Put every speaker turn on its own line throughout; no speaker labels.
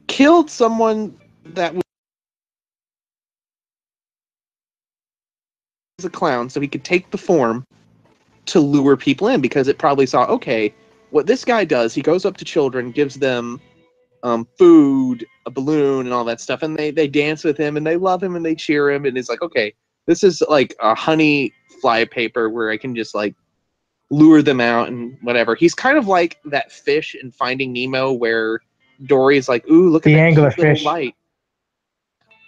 killed someone that was a clown so he could take the form to lure people in, because it probably saw, okay, what this guy does, he goes up to children, gives them food, a balloon, and all that stuff, and they dance with him, and they love him, and they cheer him, and it's like, okay, this is like a honey flypaper where I can just like lure them out and whatever. He's kind of like that fish in Finding Nemo where Dory's like, ooh, look at that cute little light.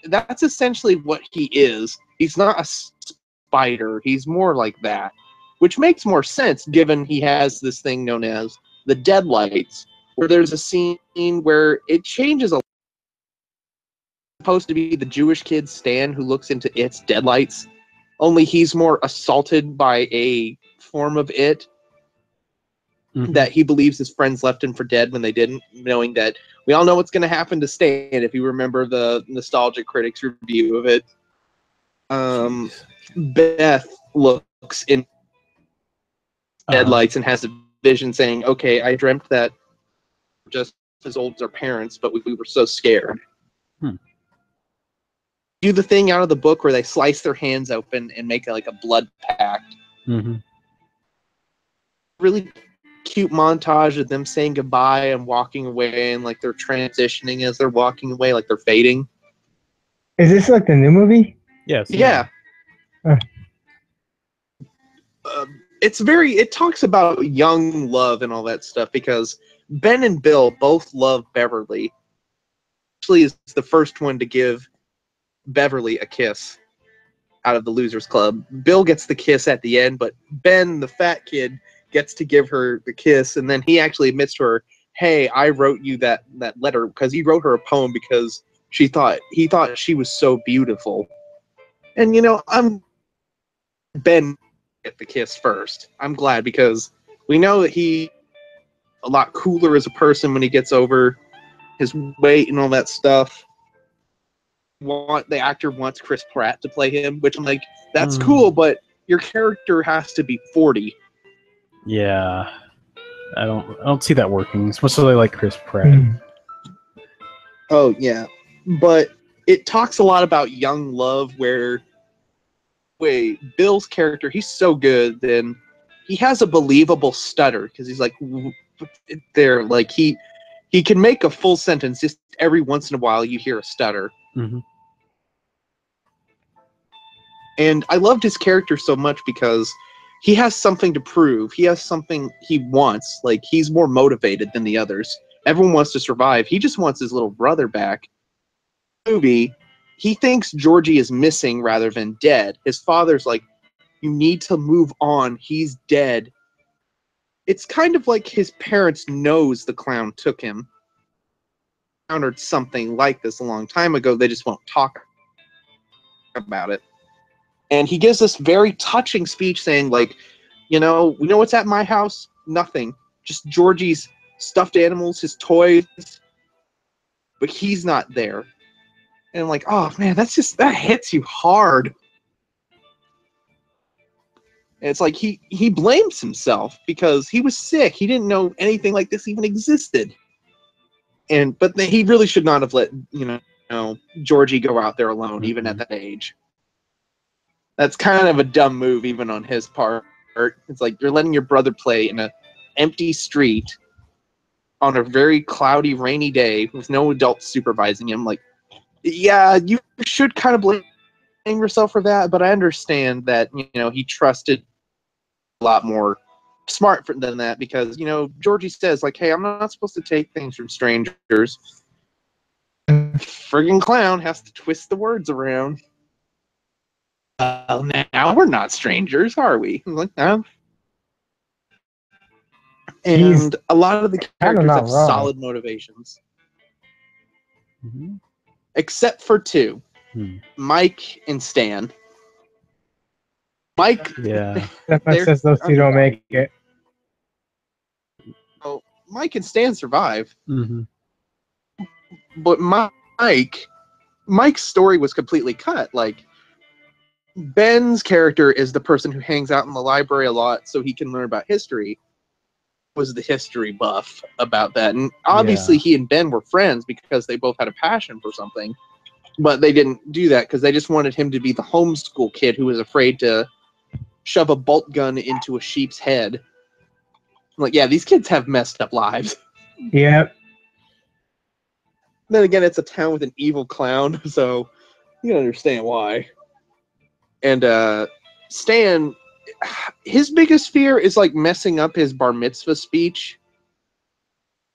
That's essentially what he is. He's not a spider. He's more like that, which makes more sense given he has this thing known as the deadlights, where there's a scene where it changes a lot. It's supposed to be the Jewish kid Stan who looks into its deadlights, only he's more assaulted by a form of it that he believes his friends left him for dead when they didn't, knowing that we all know what's going to happen to Stan if you remember the Nostalgia Critics review of it. Beth looks in deadlights and has a vision saying, okay, I dreamt that we're just as old as our parents, but we were so scared. Do the thing out of the book where they slice their hands open and make like a blood pact. Really cute montage of them saying goodbye and walking away, and like they're transitioning as they're walking away, like they're fading.
Is this like the new movie?
Yes.
Yeah. It talks about young love and all that stuff, because Ben and Bill both love Beverly. Actually is the first one to give Beverly a kiss out of the Losers Club. Bill gets the kiss at the end, but Ben, the fat kid, gets to give her the kiss, and then he actually admits to her, hey, I wrote you that letter, because he wrote her a poem because he thought she was so beautiful. And I'm Ben get the kiss first. I'm glad, because we know that he a lot cooler as a person when he gets over his weight and all that stuff. The actor wants Chris Pratt to play him, which I'm like, that's cool, but your character has to be 40.
Yeah, I don't see that working, especially like Chris Pratt.
Oh yeah, but it talks a lot about young love. Bill's character, he's so good, then he has a believable stutter, because he's like there, like he can make a full sentence. Just every once in a while, you hear a stutter. And I loved his character so much because he has something to prove. He has something he wants. Like, he's more motivated than the others. Everyone wants to survive. He just wants his little brother back. Movie, he thinks Georgie is missing rather than dead. His father's like, you need to move on. He's dead. It's kind of like his parents knows the clown took him. Encountered something like this a long time ago. They just won't talk about it. And he gives this very touching speech saying, like, we know what's at my house? Nothing. Just Georgie's stuffed animals, his toys. But he's not there. And I'm like, oh, man, that hits you hard. And it's like he blames himself because he was sick. He didn't know anything like this even existed. But he really should not have let, Georgie go out there alone, even at that age. That's kind of a dumb move, even on his part. It's like you're letting your brother play in an empty street on a very cloudy, rainy day with no adults supervising him. Like, yeah, you should kind of blame yourself for that, but I understand that, he trusted a lot more smart than that, because, Georgie says, like, hey, I'm not supposed to take things from strangers. Friggin' clown has to twist the words around. Now we're not strangers, are we? I'm like, no. And a lot of the characters have solid motivations. Except for two. Mike and Stan. Mike...
Yeah.
That says those two don't make it.
Oh, Mike and Stan survive. But Mike's story was completely cut. Like, Ben's character is the person who hangs out in the library a lot so he can learn about history. was the history buff about that. And obviously he and Ben were friends because they both had a passion for something. But they didn't do that because they just wanted him to be the homeschool kid who was afraid to shove a bolt gun into a sheep's head. Like, yeah, these kids have messed up lives.
Yep.
Then again, it's a town with an evil clown, so you can understand why. And Stan, his biggest fear is like messing up his bar mitzvah speech.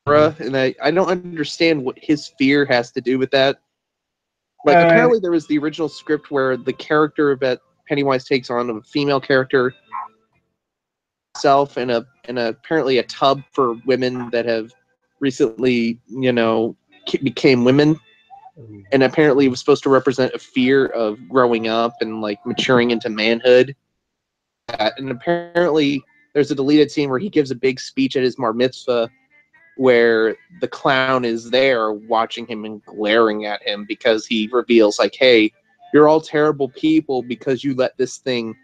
And I don't understand what his fear has to do with that. Like, apparently there was the original script where the character that Pennywise takes on, a female character, self, and apparently a tub for women that have recently, became women. And apparently it was supposed to represent a fear of growing up and like maturing into manhood. And apparently there's a deleted scene where he gives a big speech at his bar mitzvah where the clown is there watching him and glaring at him because he reveals like, hey, you're all terrible people because you let this thing,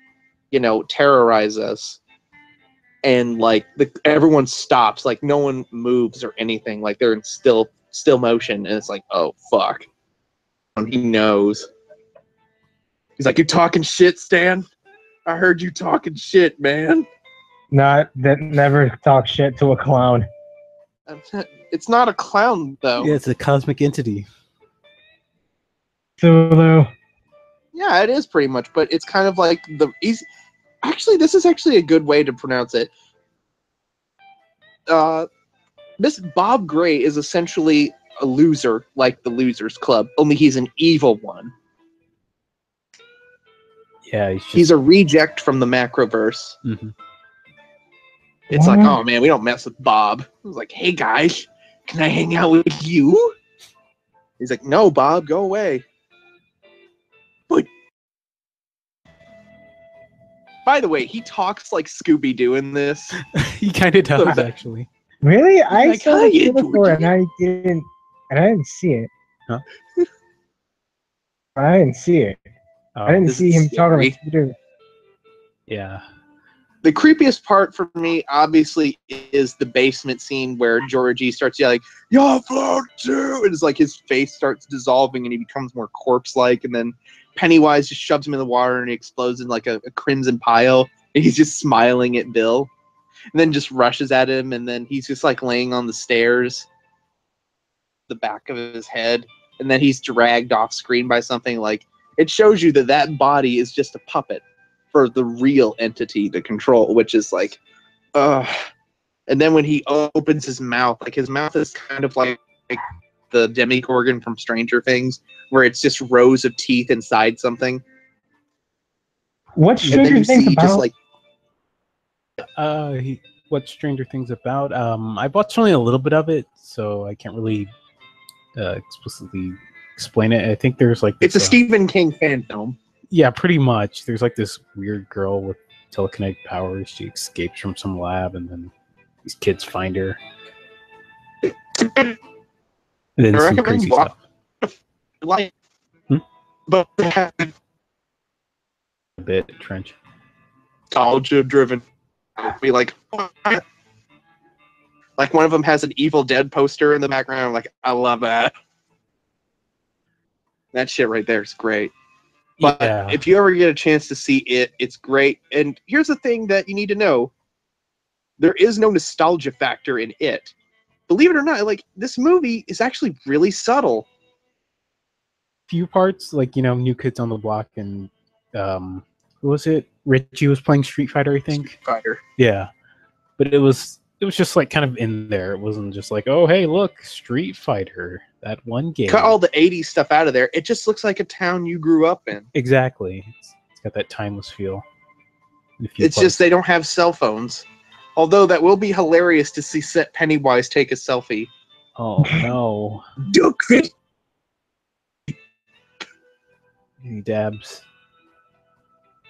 terrorize us. And like everyone stops, like no one moves or anything, like they're in still motion, and it's like, oh fuck. And he knows. He's like, you talking shit, Stan? I heard you talking shit, man.
Never talk shit to a clown.
It's not a clown, though.
Yeah, it's a cosmic entity.
Zulu.
Yeah, it is pretty much, but it's kind of like actually, this is actually a good way to pronounce it. This Bob Gray is essentially a loser, like the Losers Club, only he's an evil one.
Yeah,
he's a reject from the Macroverse.
Mm-hmm.
It's like, oh man, we don't mess with Bob. I was like, hey guys, can I hang out with you? He's like, no, Bob, go away. But by the way, he talks like Scooby-Doo in this.
He kind of does, actually.
Really? I saw it before, and I didn't see it.
Huh?
I didn't see it. I didn't see him talking like Scooby-Doo.
Yeah.
The creepiest part for me, obviously, is the basement scene where Georgie starts yelling, "Y'all float too!" And it's like his face starts dissolving and he becomes more corpse-like, and then Pennywise just shoves him in the water and he explodes in like a crimson pile, and he's just smiling at Bill, and then just rushes at him, and then he's just like laying on the stairs, the back of his head, and then he's dragged off screen by something. Like, it shows you that body is just a puppet for the real entity to control, which is like, and then when he opens his mouth, like his mouth is kind of like the Demogorgon from Stranger Things, where it's just rows of teeth inside something.
What's Stranger Things about?
What Stranger Things about? I've watched only a little bit of it, so I can't really explicitly explain it. I think there's like
it's a Stephen King fan film.
Yeah, pretty much. There's like this weird girl with telekinetic powers. She escapes from some lab, and then these kids find her. And then some crazy stuff.
Like,
but a bit trench.
Nostalgia driven. Be like one of them has an Evil Dead poster in the background. Like, I love that. That shit right there is great. But if you ever get a chance to see it, it's great. And here's the thing that you need to know. There is no nostalgia factor in it. Believe it or not, like, this movie is actually really subtle.
Few parts, like, New Kids on the Block and who was it? Richie was playing Street Fighter, I think.
Street Fighter.
Yeah. But it was just like kind of in there. It wasn't just like, oh hey, look, Street Fighter. That one game.
Cut all the 80s stuff out of there. It just looks like a town you grew up in.
Exactly. It's got that timeless feel.
It's just they don't have cell phones. Although that will be hilarious to see Pennywise take a selfie.
Oh no.
Duck it!
He dabs.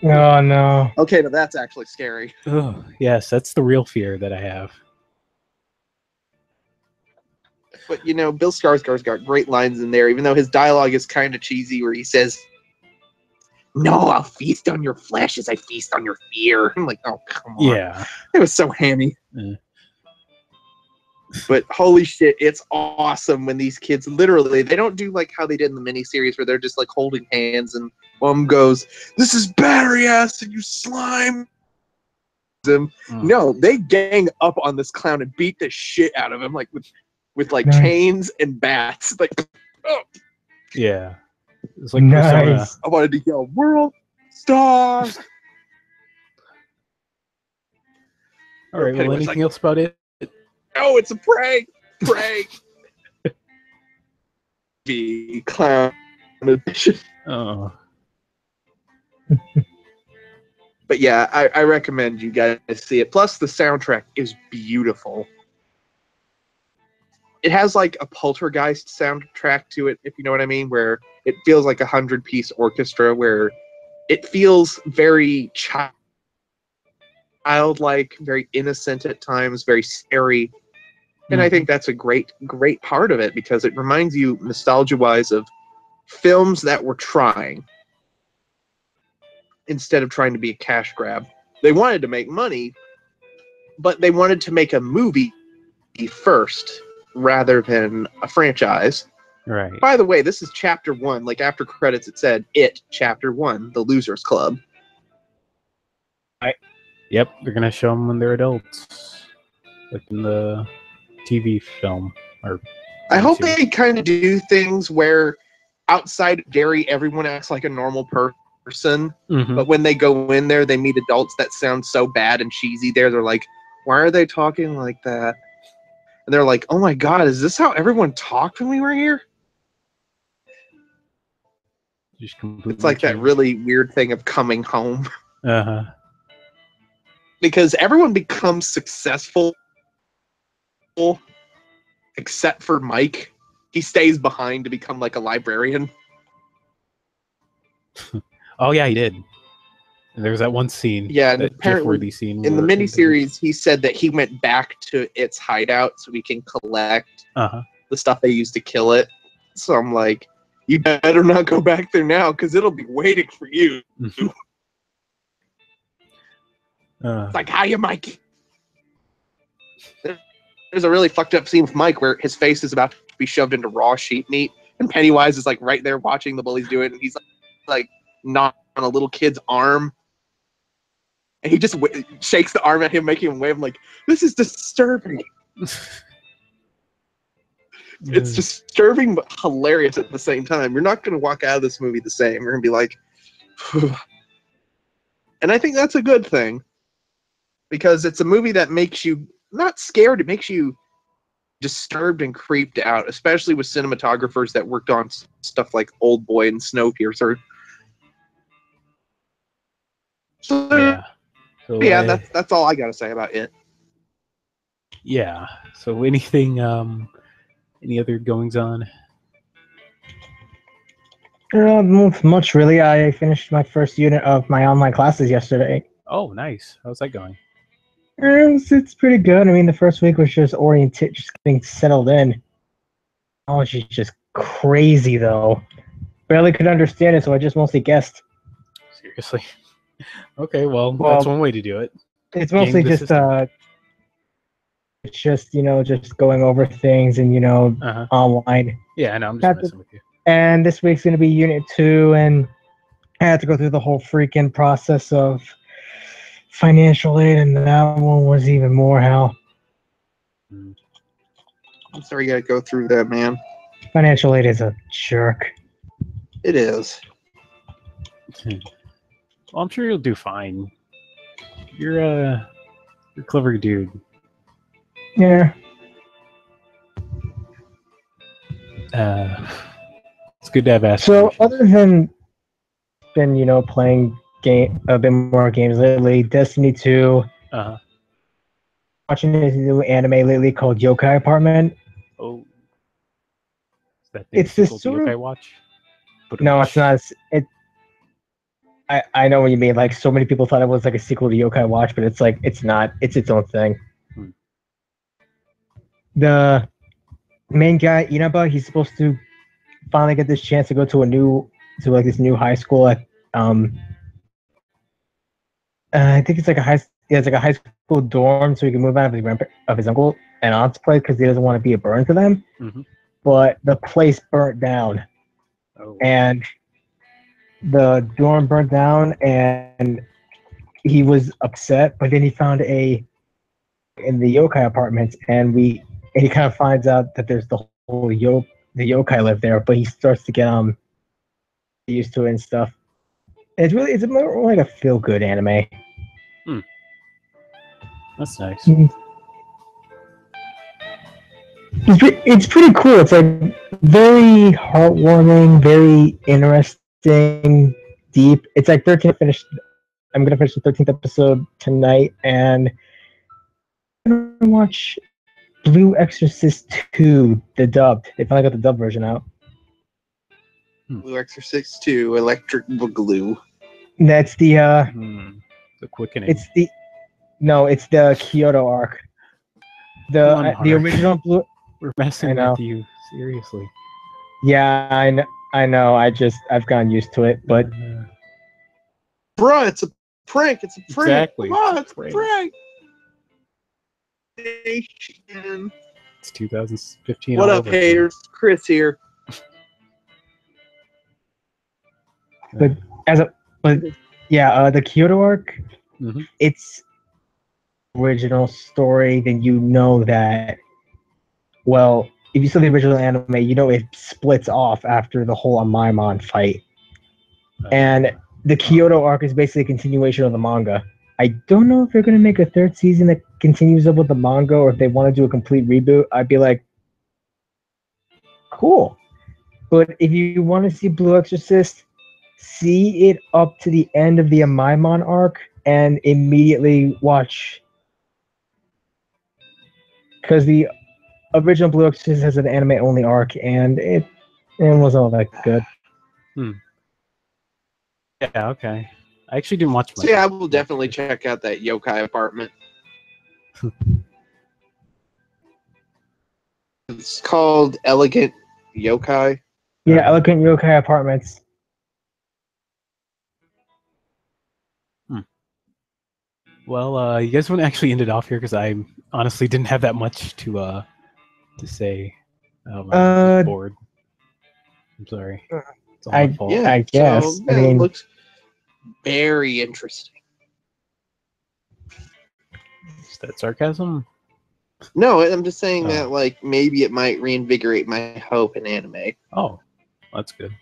Oh no.
Okay, now that's actually scary.
Oh, yes, that's the real fear that I have.
But, Bill Skarsgård's got great lines in there, even though his dialogue is kind of cheesy, where he says, "No, I'll feast on your flesh as I feast on your fear." I'm like, oh, come on.
Yeah.
It was so hammy. But holy shit, it's awesome when these kids literally, they don't do like how they did in the miniseries where they're just like holding hands and one goes, "This is battery acid, you slime." No, they gang up on this clown and beat the shit out of him, like with like chains and bats. Like, oh.
Yeah, it's like Persona.
I wanted to yell, "World Star!"
All right. Well, anything else about it?
Oh, it's a prank! Prank! The clown edition.
Oh.
But yeah, I recommend you guys see it. Plus, the soundtrack is beautiful. It has like a Poltergeist soundtrack to it, if you know what I mean, where it feels like 100-piece orchestra, where it feels very childlike, very innocent at times, very scary. And I think that's a great part of it because it reminds you, nostalgia-wise, of films that were trying instead of trying to be a cash grab. They wanted to make money, but they wanted to make a movie first rather than a franchise.
Right.
By the way, this is chapter 1. Like after credits, it said "It Chapter 1: The Losers Club."
Yep, they're gonna show them when they're adults, like in the TV film. Or
I hope they kind of do things where outside of Gary, everyone acts like a normal person. But when they go in there, they meet adults that sound so bad and cheesy. They're like, "Why are they talking like that?" And they're like, "Oh my god, is this how everyone talked when we were here?"
Just completely
it's like
changed.
That really weird thing of coming home.
Uh-huh.
Because everyone becomes successful except for Mike. He stays behind to become like a librarian.
Oh yeah, he did. And there was that one scene.
Yeah, and
that
apparently
scene
in the miniseries, he said that he went back to its hideout so he can collect the stuff they used to kill it. So I'm like, you better not go back there now because it'll be waiting for you. It's like, hiya, Mike. There's a really fucked up scene with Mike where his face is about to be shoved into raw sheep meat, and Pennywise is like right there watching the bullies do it, and he's like not on a little kid's arm, and he just shakes the arm at him, making him wave. I'm like, this is disturbing. It's disturbing but hilarious at the same time. You're not going to walk out of this movie the same. You're going to be like, phew. And I think that's a good thing because it's a movie that makes you not scared. It makes you disturbed and creeped out, especially with cinematographers that worked on stuff like Old Boy and Snowpiercer. So yeah, that's all I got to say about it.
Yeah. So anything, any other goings on?
Not much really. I finished my first unit of my online classes yesterday.
Oh, nice. How's that going?
It's pretty good. I mean, the first week was just just getting settled in. Oh, she's just crazy though. Barely could understand it, so I just mostly guessed.
Seriously? Okay, well, that's one way to do it.
It's mostly just it's just just going over things and online.
Yeah, I know. I'm just messing with you.
And this week's gonna be Unit 2, and I had to go through the whole freaking process of financial aid, and that one was even more hell.
I'm sorry you gotta go through that, man.
Financial aid is a jerk.
It is.
Well, I'm sure you'll do fine. You're a clever dude.
Yeah.
It's good to have asked.
So other than been playing a bit more games lately, Destiny 2. Watching this new anime lately called Yokai Apartment.
Oh.
It's this sort of
Yokai Watch?
No, it's not. I know what you mean. Like, so many people thought it was like a sequel to Yokai Watch, but it's like it's not. It's its own thing. The main guy, Inaba, he's supposed to finally get this chance to go to this new high school at I think it's like he has like a high school dorm, so he can move out of his uncle and aunt's place because he doesn't want to be a burden to them.
Mm-hmm.
But the place burnt down, and the dorm burnt down, and he was upset. But then he found in the yokai apartments, and he kind of finds out that there's the whole the yokai live there, but he starts to get used to it and stuff. And it's more like a feel good anime.
That's nice.
It's pretty cool. It's like very heartwarming, very interesting, deep. It's like 13 finished. I'm gonna finish the 13th episode tonight, and I'm gonna watch Blue Exorcist 2, the dubbed. They finally got the dub version out.
Blue Exorcist 2, Electric Boogaloo.
That's the
quickening.
It's the Kyoto arc. The original Blue.
We're messing with you seriously.
Yeah, I know. I've gotten used to it, but
bruh, it's a prank. It's a prank.
Exactly.
Come on, it's a prank.
It's 2015.
What up, haters? Chris here.
the Kyoto arc, it's original story. Then you know that. Well, if you saw the original anime, you know it splits off after the whole Amaimon fight, and the Kyoto arc is basically a continuation of the manga. I don't know if they're going to make a third season that continues up with the manga, or if they want to do a complete reboot. I'd be like, cool. But if you want to see Blue Exorcist, see it up to the end of the Amaimon arc and immediately watch. Because the original Blue Exorcist has an anime-only arc, and it wasn't all that good.
Yeah, okay. I actually didn't watch much.
So yeah, I will definitely check out that yokai apartment. It's called Elegant Yokai.
Yeah, Elegant Yokai Apartments.
Well, you guys want to actually end it off here because I honestly didn't have that much to say. I'm bored. I'm sorry. It's all my fault.
I guess.
So, yeah, it looks very interesting.
Is that sarcasm?
No, I'm just saying that like maybe it might reinvigorate my hope in anime.
Oh, that's good.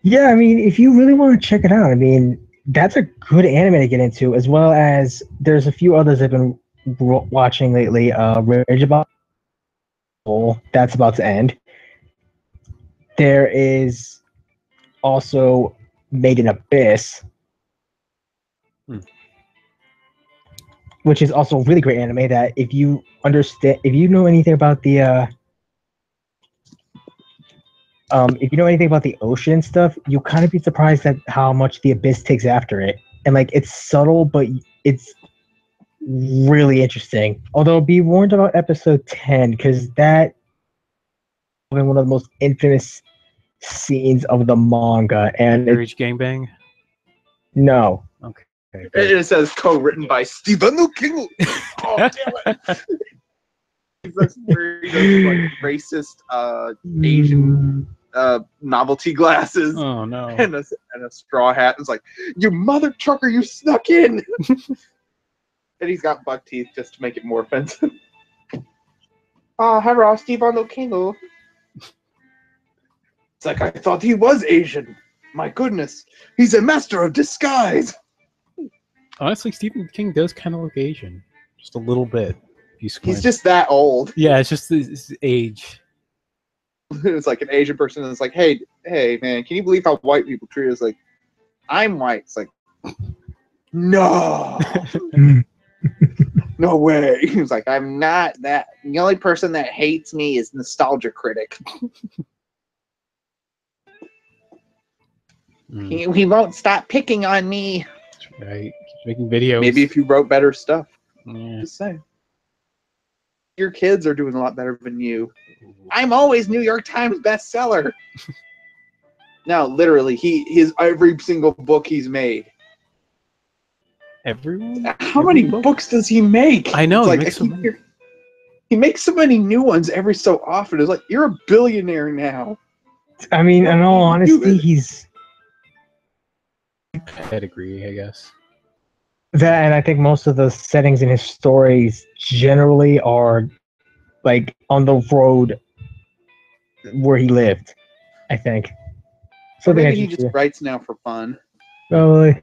Yeah, I mean, if you really want to check it out, I mean, that's a good anime to get into, as well as there's a few others I've been watching lately. Rage About that's about to end. There is also Made in Abyss, which is also a really great anime that if you know anything about the ocean stuff, you kind of be surprised at how much the Abyss takes after it. And like it's subtle, but it's really interesting. Although be warned about episode 10, because that is one of the most infamous scenes of the manga. And
Underage gangbang?
No.
Okay.
It says co-written by Stephen King. Oh, damn it. He does like racist Asian novelty glasses.
Oh no.
And a straw hat. It's like, you mother trucker, you snuck in. And he's got buck teeth just to make it more offensive. Oh, hello, Stephen King. It's like, I thought he was Asian. My goodness. He's a master of disguise.
Honestly, Stephen King does kind of look Asian. Just a little bit.
He's just that old.
Yeah, it's just his age.
It's like an Asian person that's like, hey, man, can you believe how white people treat us? Like, I'm white. It's like, no. No way. He was like, I'm not that. The only person that hates me is Nostalgia Critic. He won't stop picking on me.
Right. Keeps making videos.
Maybe if you wrote better stuff.
Yeah.
Just saying. Your kids are doing a lot better than you. I'm always New York Times bestseller. No, literally, his every single book he's made
Everyone?
How many books does he make?
I know,
It's
he
like,
makes so many.
He makes so many new ones every so often. It's like, you're a billionaire now.
I mean, in all honesty, he's
pedigree, I guess.
that, and I think most of the settings in his stories generally are like on the road where he lived. I think.
So maybe he just writes now for fun.
Probably.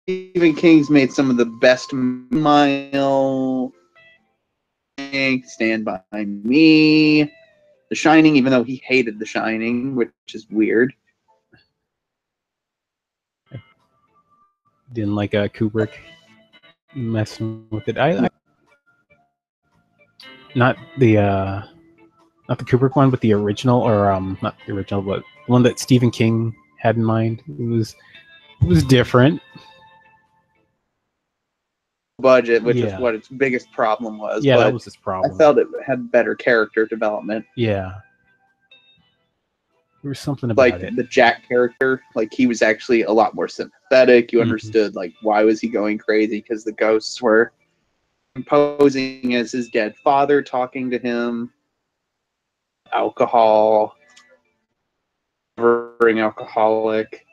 Stephen King's made some of the best Mile, Stand By Me, The Shining, even though he hated The Shining, which is weird.
Didn't like Kubrick messing with it. I not the Kubrick one, but the original, or not the original, but the one that Stephen King had in mind. It was different.
Budget, which is what its biggest problem was.
Yeah,
but
that was its problem.
I felt it had better character development.
Yeah. There was something about
like
it.
the Jack character, like he was actually a lot more sympathetic. You understood like why was he going crazy, because the ghosts were posing as his dead father, talking to him, alcohol, recovering alcoholic.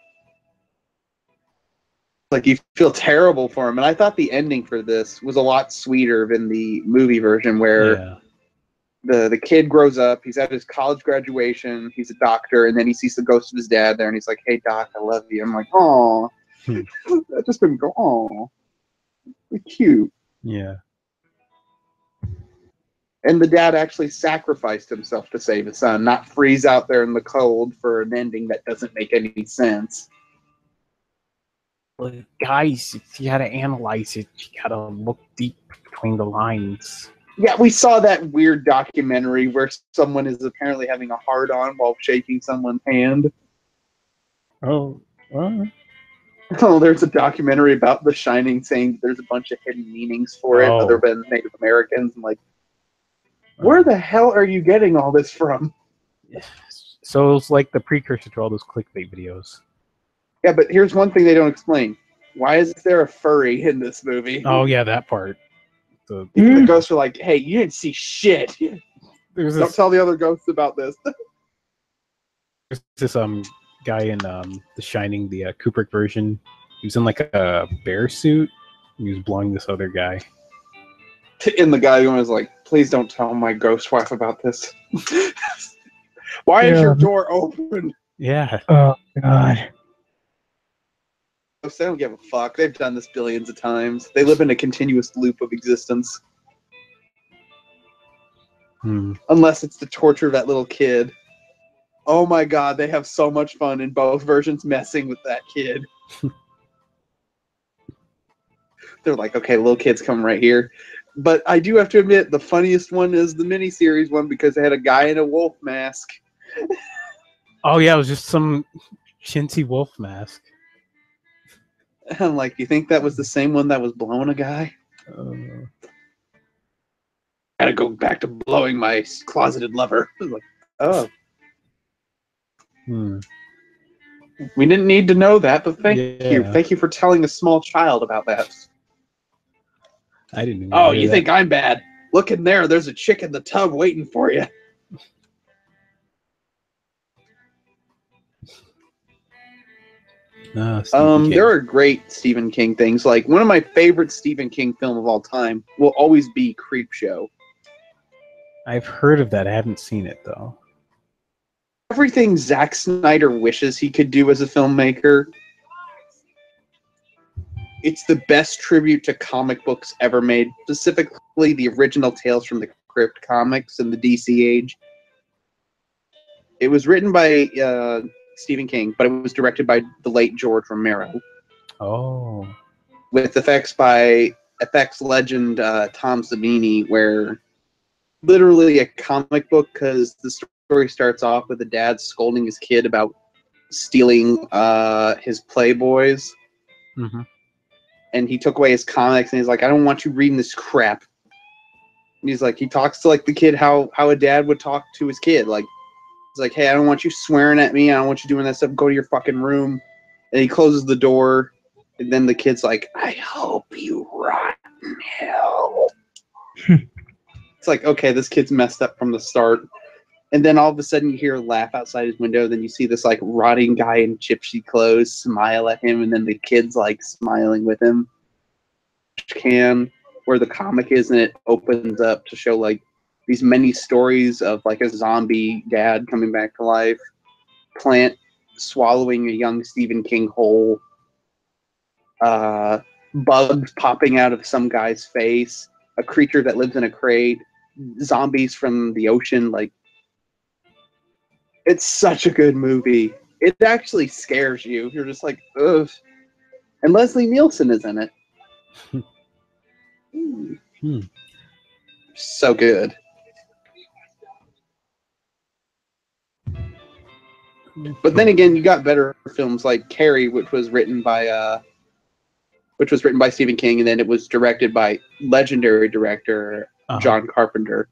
Like you feel terrible for him. And I thought the ending for this was a lot sweeter than the movie version, where the kid grows up, he's at his college graduation, he's a doctor, and then he sees the ghost of his dad there, and he's like, "Hey Doc, I love you." I'm like, "Oh, that just been go, oh, cute."
Yeah.
And the dad actually sacrificed himself to save his son, not freeze out there in the cold for an ending that doesn't make any sense.
Well, guys, if you gotta analyze it, you gotta look deep between the lines.
Yeah, we saw that weird documentary where someone is apparently having a hard-on while shaking someone's hand.
Oh,
Oh, there's a documentary about The Shining saying there's a bunch of hidden meanings for it other than Native Americans. I'm like, where the hell are you getting all this from?
So it's like the precursor to all those clickbait videos.
Yeah, but here's one thing they don't explain. Why is there a furry in this movie?
Oh, yeah, that part.
The ghosts are like, "Hey, you didn't see shit. Don't tell the other ghosts about this."
There's this guy in The Shining, the Kubrick version. He was in like a bear suit. He was blowing this other guy.
And the guy was like, "Please don't tell my ghost wife about this." Why is your door open?
Yeah.
Oh God.
They don't give a fuck. They've done this billions of times. They live in a continuous loop of existence. Unless it's the torture of that little kid. Oh my God, they have so much fun in both versions messing with that kid. They're like, okay, little kid's coming right here. But I do have to admit, the funniest one is the miniseries one, because they had a guy in a wolf mask.
Oh yeah, it was just some chintzy wolf mask.
I'm like, you think that was the same one that was blowing a guy? Gotta go back to blowing my closeted lover. I was like, oh. We didn't need to know that, but thank you. Thank you for telling a small child about that.
I didn't even
Oh, you think I'm bad? Look in there. There's a chick in the tub waiting for you. There are great Stephen King things. Like, one of my favorite Stephen King film of all time will always be Creepshow.
I've heard of that. I haven't seen it, though.
Everything Zack Snyder wishes he could do as a filmmaker. It's the best tribute to comic books ever made, specifically the original Tales from the Crypt comics in the DC age. It was written by Stephen King, but it was directed by the late George Romero.
Oh.
With effects by FX legend Tom Savini, where literally a comic book, because the story starts off with a dad scolding his kid about stealing his Playboys. And he took away his comics, and he's like, "I don't want you reading this crap." And he's like, he talks to like the kid how a dad would talk to his kid. Like, he's like, "Hey, I don't want you swearing at me. I don't want you doing that stuff. Go to your fucking room." And he closes the door, and then the kid's like, "I hope you rot in hell." It's like, okay, this kid's messed up from the start. And then all of a sudden you hear a laugh outside his window. Then you see this like rotting guy in gypsy clothes smile at him, and then the kid's like smiling with him. Where the comic is, and it opens up to show like these many stories of like a zombie dad coming back to life, plant swallowing a young Stephen King whole, bugs popping out of some guy's face, a creature that lives in a crate, zombies from the ocean. Like, it's such a good movie. It actually scares you. You're just like, ugh. And Leslie Nielsen is in it. So good. But then again, you got better films like Carrie, which was written by Stephen King, and then it was directed by legendary director John Carpenter.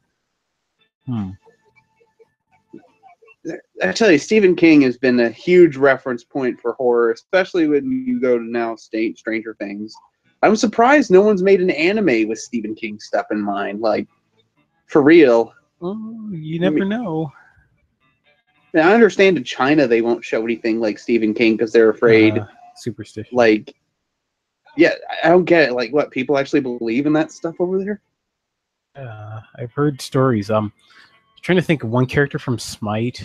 I tell you, Stephen King has been a huge reference point for horror, especially when you go to now Stranger Things. I'm surprised no one's made an anime with Stephen King stuff in mind. Like, for real.
Oh, you never know.
Now, I understand in China they won't show anything like Stephen King because they're afraid.
Superstition.
Like, yeah, I don't get it. Like, what, people actually believe in that stuff over there?
I've heard stories. Trying to think of one character from Smite.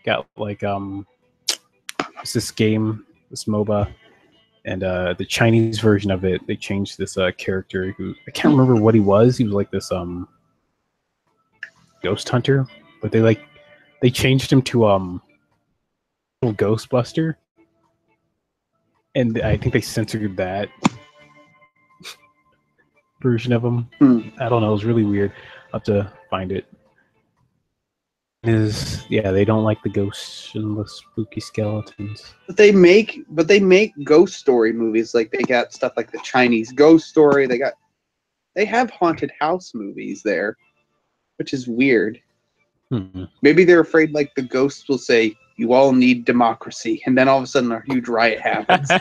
Got like it's this game, this MOBA, and the Chinese version of it, they changed this character who I can't remember what he was. He was like this ghost hunter, but they changed him to little Ghostbuster, and I think they censored that version of him. I don't know. It was really weird. I'll have to find it. They don't like the ghosts and the spooky skeletons.
But they make ghost story movies. Like, they got stuff like the Chinese Ghost Story. They have haunted house movies there, which is weird. Maybe they're afraid like the ghosts will say, "You all need democracy," and then all of a sudden a huge riot happens. Is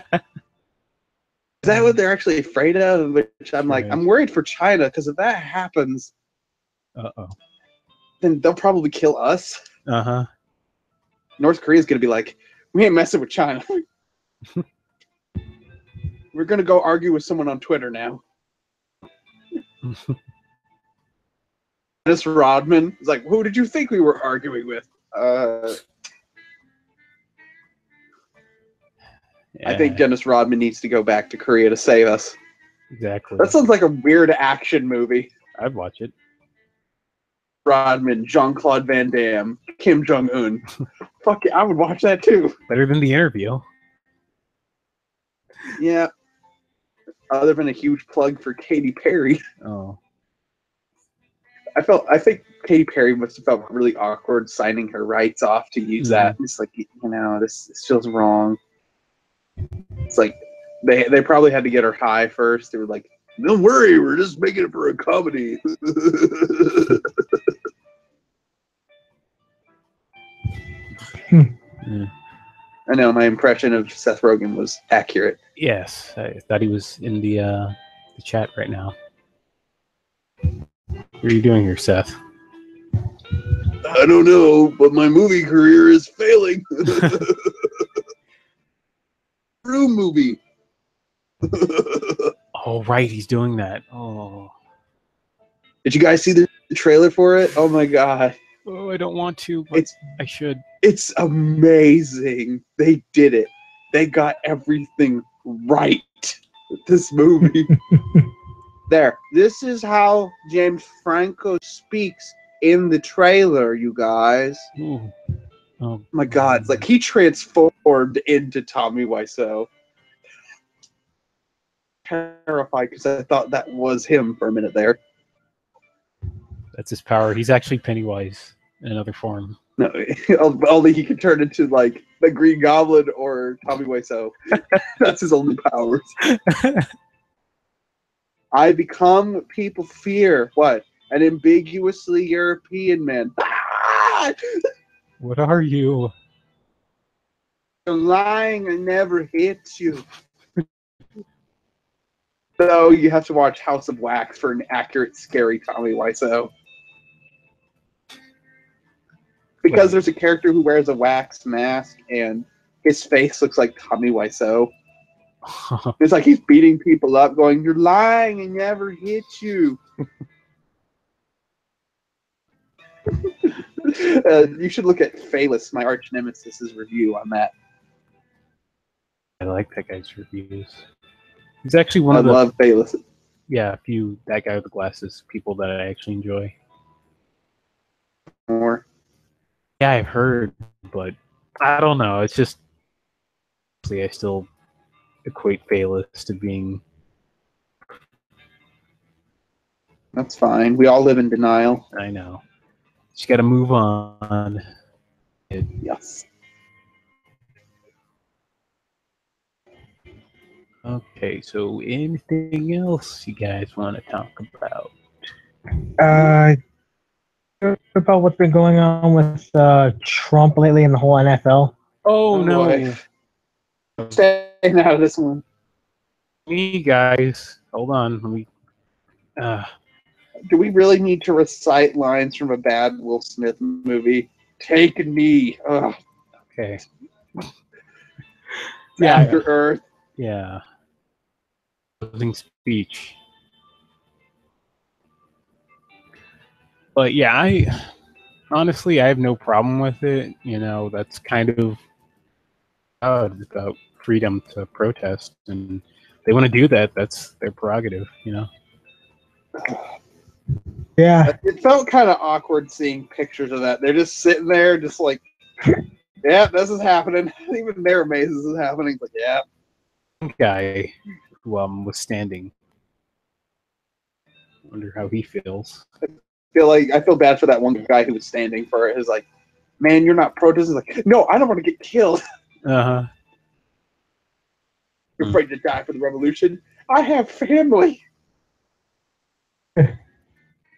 that what they're actually afraid of? Which I'm like, I'm worried for China, because if that happens, then they'll probably kill us. North Korea's gonna be like, "We ain't messing with China." We're gonna go argue with someone on Twitter now. Dennis Rodman is like, "Who did you think we were arguing with?" I think Dennis Rodman needs to go back to Korea to save us.
Exactly.
That sounds like a weird action movie.
I'd watch it.
Rodman, Jean-Claude Van Damme, Kim Jong-un. Fuck it, I would watch that too.
Better than The Interview.
Yeah. Other than a huge plug for Katy Perry.
Oh.
I think Katy Perry must have felt really awkward signing her rights off to use that. It's like, this feels wrong. It's like they probably had to get her high first. They were like, "Don't worry, we're just making it for a comedy." I know my impression of Seth Rogen was accurate.
Yes, I thought he was in the chat right now. What are you doing here, Seth?
I don't know, but my movie career is failing. Room movie.
Oh, right, he's doing that. Oh.
Did you guys see the trailer for it? Oh my god.
Oh, I don't want to, but I should.
It's amazing. They did it. They got everything right with this movie. There. This is how James Franco speaks in the trailer, you guys.
Ooh. Oh
my god. It's like he transformed into Tommy Wiseau. Terrified because I thought that was him for a minute there.
That's his power. He's actually Pennywise in another form.
No, only he can turn into like the Green Goblin or Tommy Wiseau. That's his only powers. I become people fear. What? An ambiguously European man. Ah!
What are you?
You're lying. I never hit you. So you have to watch House of Wax for an accurate, scary Tommy Wiseau. Because there's a character who wears a wax mask and his face looks like Tommy Wiseau. It's like he's beating people up, going, "You're lying. I never hit you." You should look at Phalus, my arch nemesis' review on that.
I like that guy's reviews. He's actually one of the
love Phalus.
Yeah, that guy with the glasses, people that I actually enjoy.
More.
Yeah, I've heard, but I don't know. It's just I still equate Phalus to being.
That's fine. We all live in denial.
I know. Just got to move on.
Yes.
Okay, so anything else you guys want to talk about?
About what's been going on with Trump lately in the whole NFL.
Oh no!
Boy. Staying out of this one.
Me guys, hold on. Let me.
Do we really need to recite lines from a bad Will Smith movie? Take a knee. Ugh.
Okay.
After Earth.
Yeah. Closing speech. But yeah, I honestly have no problem with it. You know, that's kind of about freedom to protest, and they want to do that. That's their prerogative. You know.
Yeah.
It felt kind of awkward seeing pictures of that. They're just sitting there, just like, yeah, this is happening. Even they're amazed this is happening. But yeah.
One guy who was standing. I wonder how he feels.
I feel bad for that one guy who was standing for it. He's like, "Man, you're not protesting." Like, no, I don't want to get killed. You're afraid to die for the revolution. I have family.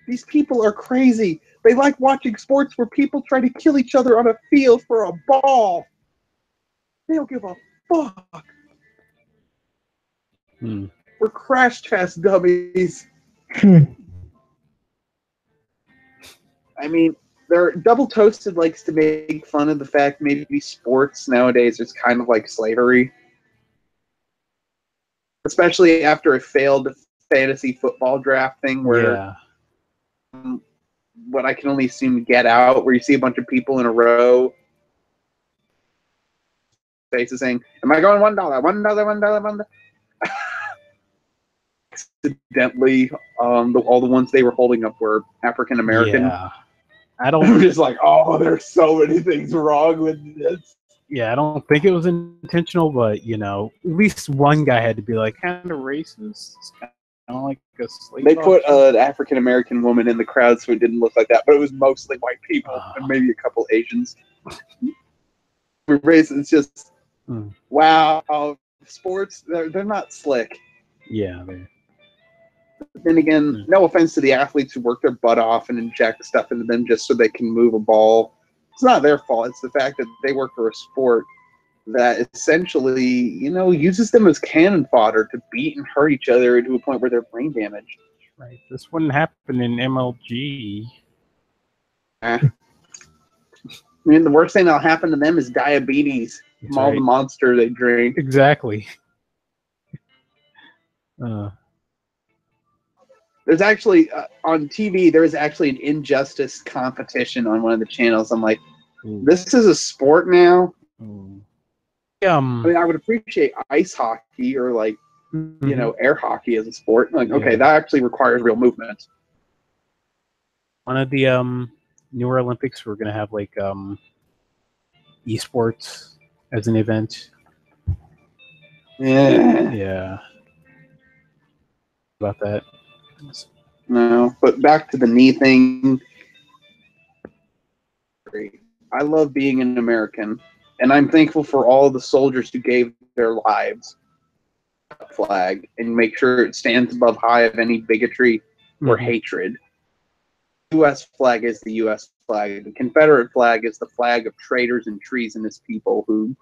These people are crazy. They like watching sports where people try to kill each other on a field for a ball. They don't give a fuck. We're crash test dummies. I mean, they're Double Toasted likes to make fun of the fact maybe sports nowadays is kind of like slavery. Especially after a failed fantasy football draft thing where what I can only assume Get Out, where you see a bunch of people in a row faces saying, "Am I going $1? $1? Accidentally, all the ones they were holding up were African American.
Yeah. I'm
just like, oh, there's so many things wrong with this.
Yeah, I don't think it was intentional, but you know, at least one guy had to be like kind of racist. It's kind of like a slave.
They put an African American woman in the crowd, so it didn't look like that, but it was mostly white people and maybe a couple Asians. Race is just wow. Sports, they're not slick.
Yeah.
Then again, no offense to the athletes who work their butt off and inject stuff into them just so they can move a ball. It's not their fault. It's the fact that they work for a sport that essentially, uses them as cannon fodder to beat and hurt each other to a point where they're brain damaged.
Right. This wouldn't happen in MLG.
I mean, the worst thing that'll happen to them is diabetes from all the monster they drink.
Exactly.
There's actually, on TV, there is actually an injustice competition on one of the channels. I'm like, this is a sport now? I mean, I would appreciate ice hockey or, like, air hockey as a sport. Like, okay, that actually requires real movement.
One of the newer Olympics, we're going to have, like, esports as an event. Yeah. About that.
No, but back to the knee thing. I love being an American, and I'm thankful for all the soldiers who gave their lives flag and make sure it stands above high of any bigotry or hatred. The U.S. flag is the U.S. flag. The Confederate flag is the flag of traitors and treasonous people who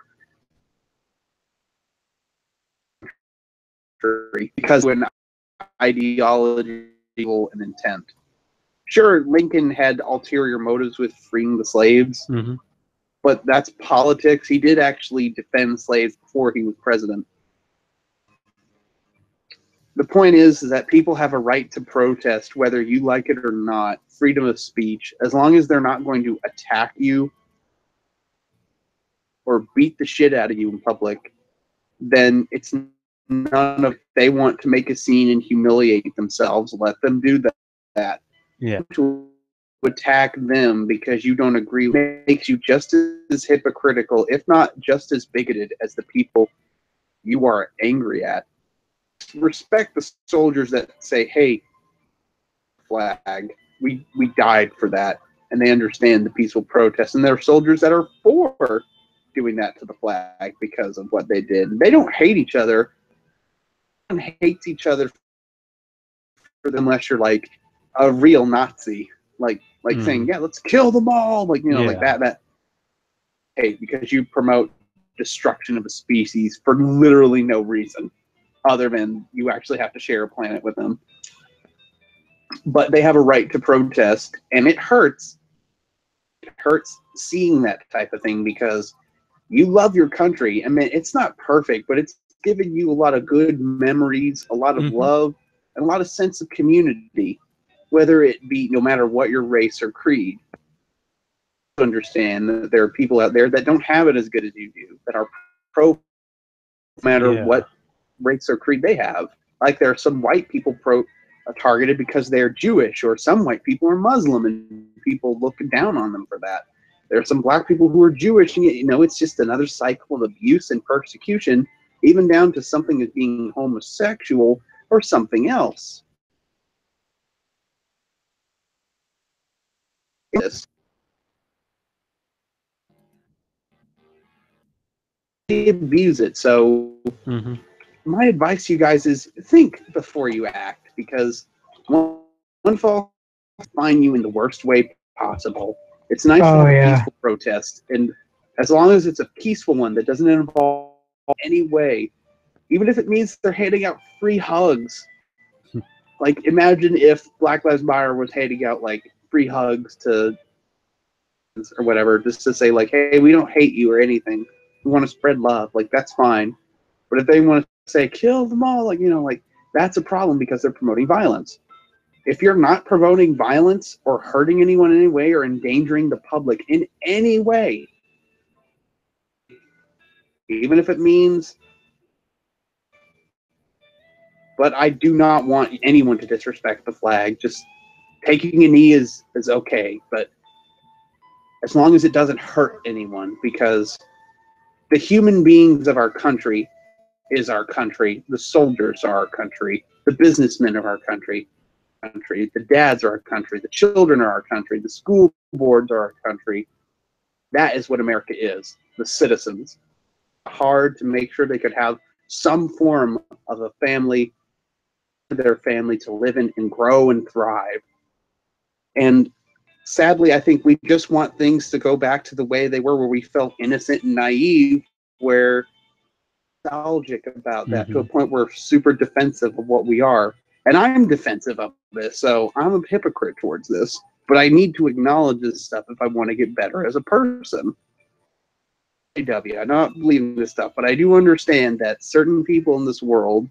because when ideology and intent. Sure, Lincoln had ulterior motives with freeing the slaves, but that's politics. He did actually defend slaves before he was president. The point is that people have a right to protest, whether you like it or not, freedom of speech, as long as they're not going to attack you or beat the shit out of you in public, then it's none of, they want to make a scene and humiliate themselves, let them do that.
Yeah.
To attack them because you don't agree makes you just as hypocritical, if not just as bigoted, as the people you are angry at. Respect the soldiers that say, hey, flag, we died for that, and they understand the peaceful protest, and there are soldiers that are for doing that to the flag because of what they did. They don't hate each other. Everyone hates each other unless you're like a real Nazi, like saying, yeah, let's kill them all, like, you know, like that hate, because you promote destruction of a species for literally no reason other than you actually have to share a planet with them. But they have a right to protest, and it hurts. It hurts seeing that type of thing because you love your country. I mean, it's not perfect, but it's given you a lot of good memories, a lot of love, and a lot of sense of community, whether it be no matter what your race or creed. Understand that there are people out there that don't have it as good as you do, that are pro no matter what race or creed they have. Like there are some white people targeted because they're Jewish, or some white people are Muslim and people looking down on them for that. There are some black people who are Jewish, and you know, it's just another cycle of abuse and persecution, even down to something as being homosexual or something else. They abuse it. So my advice to you guys is think before you act, because one fall find you in the worst way possible. It's nice to have a peaceful protest, and as long as it's a peaceful one that doesn't involve any way, even if it means they're handing out free hugs. Like, imagine if Black Lives Matter was handing out like free hugs to or whatever, just to say like, hey, we don't hate you or anything. We want to spread love. Like, that's fine. But if they want to say kill them all, like, you know, like, that's a problem because they're promoting violence. If you're not promoting violence or hurting anyone in any way or endangering the public in any way, even if it means, but I do not want anyone to disrespect the flag. Just taking a knee is okay, but as long as it doesn't hurt anyone, because the human beings of our country is our country, the soldiers are our country, the businessmen of our country, the dads are our country, the children are our country, the school boards are our country. That is what America is, the citizens. Hard to make sure they could have some form of a family, their family to live in and grow and thrive. And sadly, I think we just want things to go back to the way they were, where we felt innocent and naive, where nostalgic about that, to a point where we're super defensive of what we are. And I'm defensive of this, so I'm a hypocrite towards this. But I need to acknowledge this stuff if I want to get better as a person. I don't believe in this stuff, but I do understand that certain people in this world,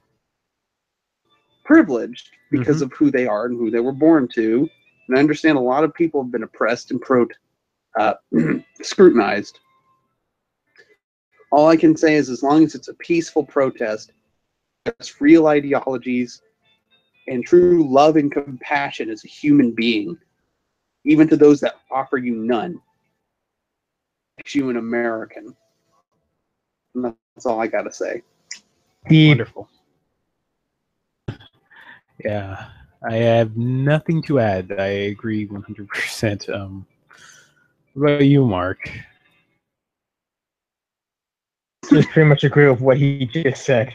privileged because of who they are and who they were born to, and I understand a lot of people have been oppressed and scrutinized. All I can say is, as long as it's a peaceful protest, it's real ideologies and true love and compassion as a human being, even to those that offer you none, makes you an American. And that's all I gotta say.
Wonderful. Yeah, I have nothing to add. I agree 100%. What about you, Mark?
Just pretty much agree with what he just said.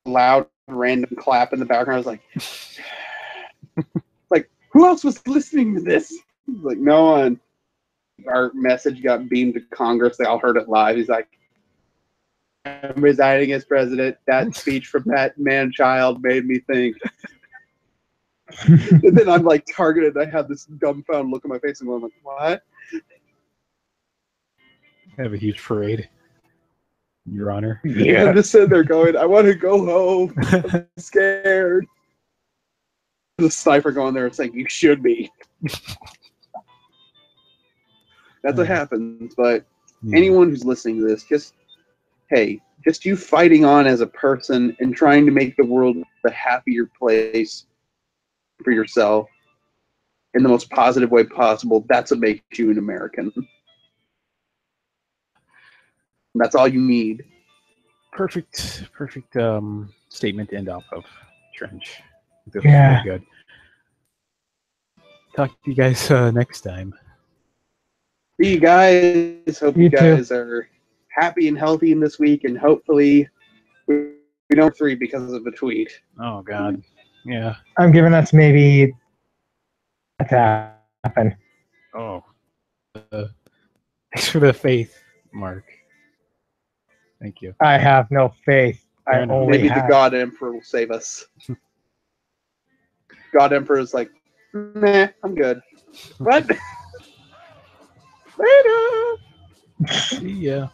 Loud random clap in the background. I was like, like, who else was listening to this? Like, no one. Our message got beamed to Congress. They all heard it live. He's like, I'm resigning as president. That speech from that man-child made me think. And then I'm like targeted. I have this dumbfounded look on my face and I'm like, what?
Have a huge parade, Your Honor.
Yeah.
I'm just sitting there going, I want to go home. I'm scared. There's a sniper going there and saying, you should be. That's what happens. But anyone who's listening to this, just you fighting on as a person and trying to make the world a happier place for yourself in the most positive way possible. That's what makes you an American. That's all you need.
Perfect statement to end off of, Trench. This was
Yeah.
really good. Talk to you guys next time.
See you guys. Hope you
You too.
guys are happy and healthy in this week, and hopefully we don't 3 because of a tweet.
Oh God, yeah.
I'm giving us maybe to happen.
Oh, thanks for the faith, Mark. Thank you.
I have no faith.
Fair
I
enough.
only
Maybe the
have.
God Emperor will save us. God Emperor is like, nah, I'm good. What? Later.
See ya.